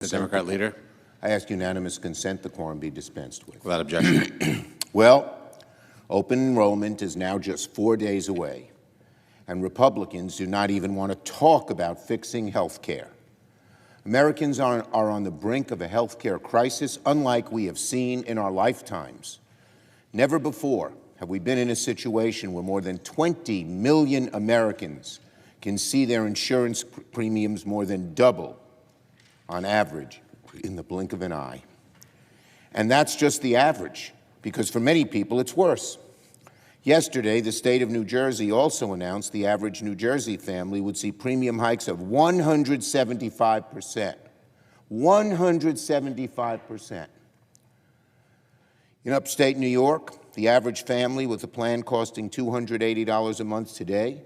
The Democrat leader. I ask unanimous consent the quorum be dispensed with. Without objection. Well, open enrollment is now just 4 days away, and Republicans do not even want to talk about fixing health care. Americans are on the brink of a health care crisis unlike we have seen in our lifetimes. Never before have we been in a situation where more than 20 million Americans can see their insurance premiums more than double on average in the blink of an eye. And that's just the average, because for many people it's worse. Yesterday, the state of New Jersey also announced the average New Jersey family would see premium hikes of 175%. 175%. In upstate New York, the average family with a plan costing $280 a month today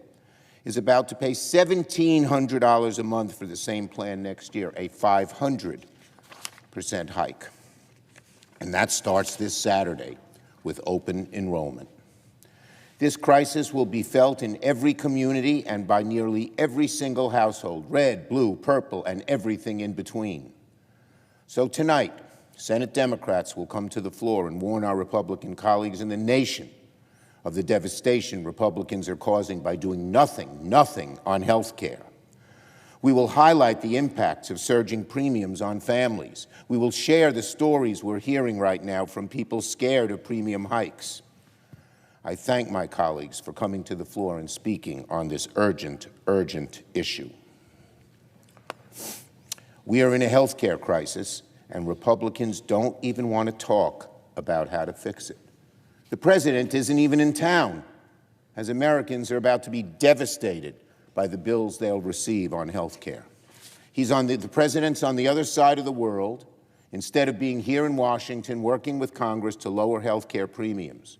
is about to pay $1,700 a month for the same plan next year, a 500% hike. And that starts this Saturday with open enrollment. This crisis will be felt in every community and by nearly every single household, red, blue, purple, and everything in between. So tonight, Senate Democrats will come to the floor and warn our Republican colleagues in the nation of the devastation Republicans are causing by doing nothing on health care. We will highlight the impacts of surging premiums on families. We will share the stories we're hearing right now from people scared of premium hikes. I thank my colleagues for coming to the floor and speaking on this urgent issue. We are in a health care crisis, and Republicans don't even want to talk about how to fix it. The president isn't even in town, as Americans are about to be devastated by the bills they'll receive on health care. The president's on the other side of the world, instead of being here in Washington working with Congress to lower health care premiums.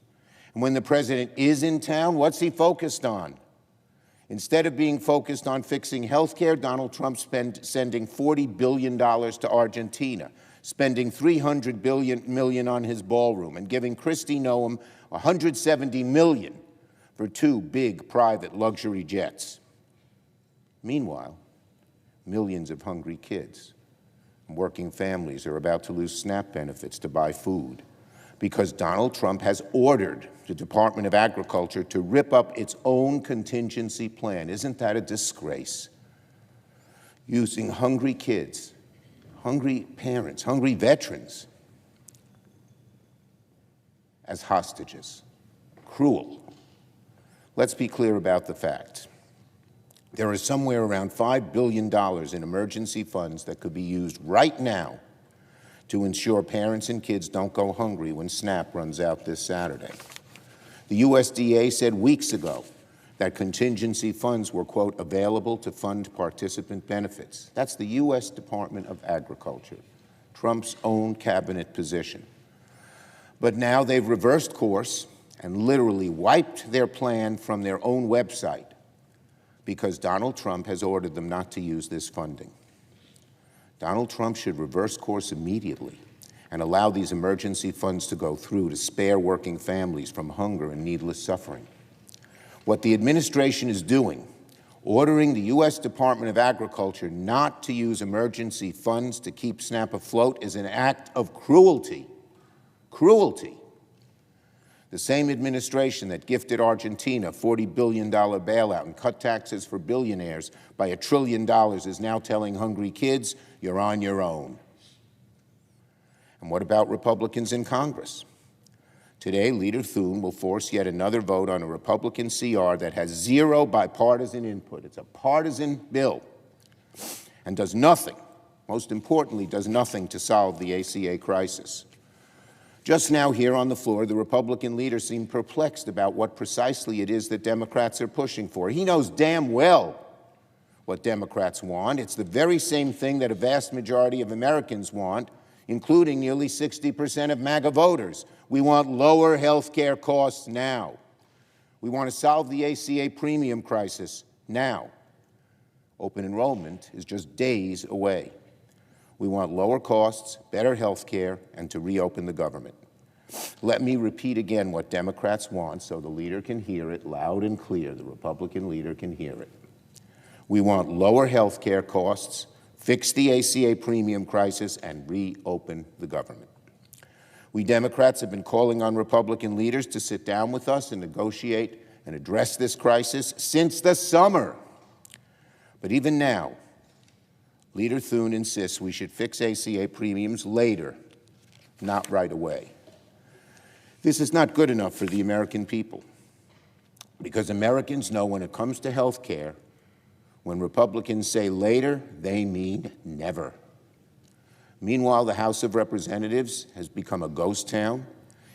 And when the president is in town, what's he focused on? Instead of being focused on fixing health care, Donald Trump's sending $40 billion to Argentina, spending $300 million on his ballroom, and giving Kristi Noem $170 million for 2 big private luxury jets. Meanwhile, millions of hungry kids and working families are about to lose SNAP benefits to buy food because Donald Trump has ordered the Department of Agriculture to rip up its own contingency plan. Isn't that a disgrace? Using hungry kids, hungry parents, hungry veterans as hostages. Cruel. Let's be clear about the facts. There is somewhere around $5 billion in emergency funds that could be used right now to ensure parents and kids don't go hungry when SNAP runs out this Saturday. The USDA said weeks ago that contingency funds were, quote, available to fund participant benefits. That's the U.S. Department of Agriculture, Trump's own cabinet position. But now they've reversed course and literally wiped their plan from their own website because Donald Trump has ordered them not to use this funding. Donald Trump should reverse course immediately and allow these emergency funds to go through to spare working families from hunger and needless suffering. What the administration is doing, ordering the U.S. Department of Agriculture not to use emergency funds to keep SNAP afloat, is an act of cruelty. Cruelty. The same administration that gifted Argentina a $40 billion bailout and cut taxes for billionaires by $1 trillion is now telling hungry kids, you're on your own. And what about Republicans in Congress? Today, Leader Thune will force yet another vote on a Republican CR that has zero bipartisan input. It's a partisan bill and does nothing, most importantly, does nothing to solve the ACA crisis. Just now here on the floor, the Republican leader seemed perplexed about what precisely it is that Democrats are pushing for. He knows damn well what Democrats want. It's the very same thing that a vast majority of Americans want, including nearly 60% of MAGA voters. We want lower health care costs now. We want to solve the ACA premium crisis now. Open enrollment is just days away. We want lower costs, better health care, and to reopen the government. Let me repeat again what Democrats want so the leader can hear it loud and clear, the Republican leader can hear it. We want lower health care costs, fix the ACA premium crisis, and reopen the government. We Democrats have been calling on Republican leaders to sit down with us and negotiate and address this crisis since the summer. But even now, Leader Thune insists we should fix ACA premiums later, not right away. This is not good enough for the American people, because Americans know when it comes to health care, when Republicans say later, they mean never. Meanwhile, the House of Representatives has become a ghost town.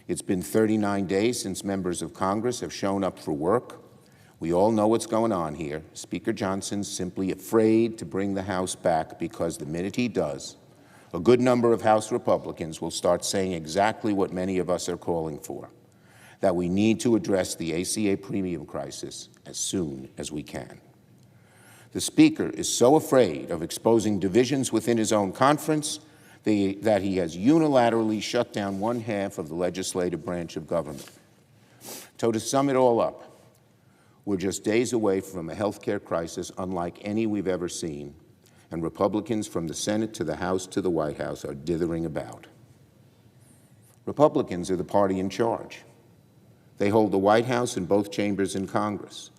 It's been 39 days since members of Congress have shown up for work. We all know what's going on here. Speaker Johnson's simply afraid to bring the House back because the minute he does, a good number of House Republicans will start saying exactly what many of us are calling for, that we need to address the ACA premium crisis as soon as we can. The Speaker is so afraid of exposing divisions within his own conference that he has unilaterally shut down one half of the legislative branch of government. So to sum it all up, we're just days away from a health care crisis unlike any we've ever seen, and Republicans from the Senate to the House to the White House are dithering about. Republicans are the party in charge. They hold the White House and both chambers in Congress.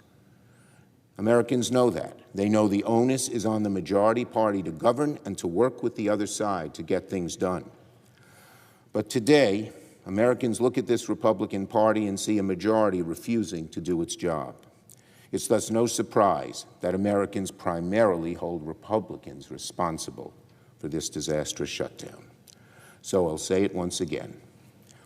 Americans know that. They know the onus is on the majority party to govern and to work with the other side to get things done. But today, Americans look at this Republican Party and see a majority refusing to do its job. It's thus no surprise that Americans primarily hold Republicans responsible for this disastrous shutdown. So I'll say it once again.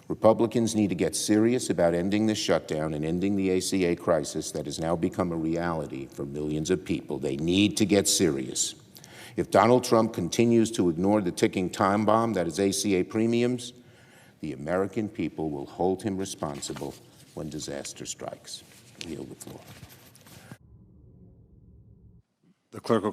Republicans need to get serious about ending this shutdown and ending the ACA crisis that has now become a reality for millions of people. They need to get serious. If Donald Trump continues to ignore the ticking time bomb that is ACA premiums, the American people will hold him responsible when disaster strikes. I yield the floor. The clerk will call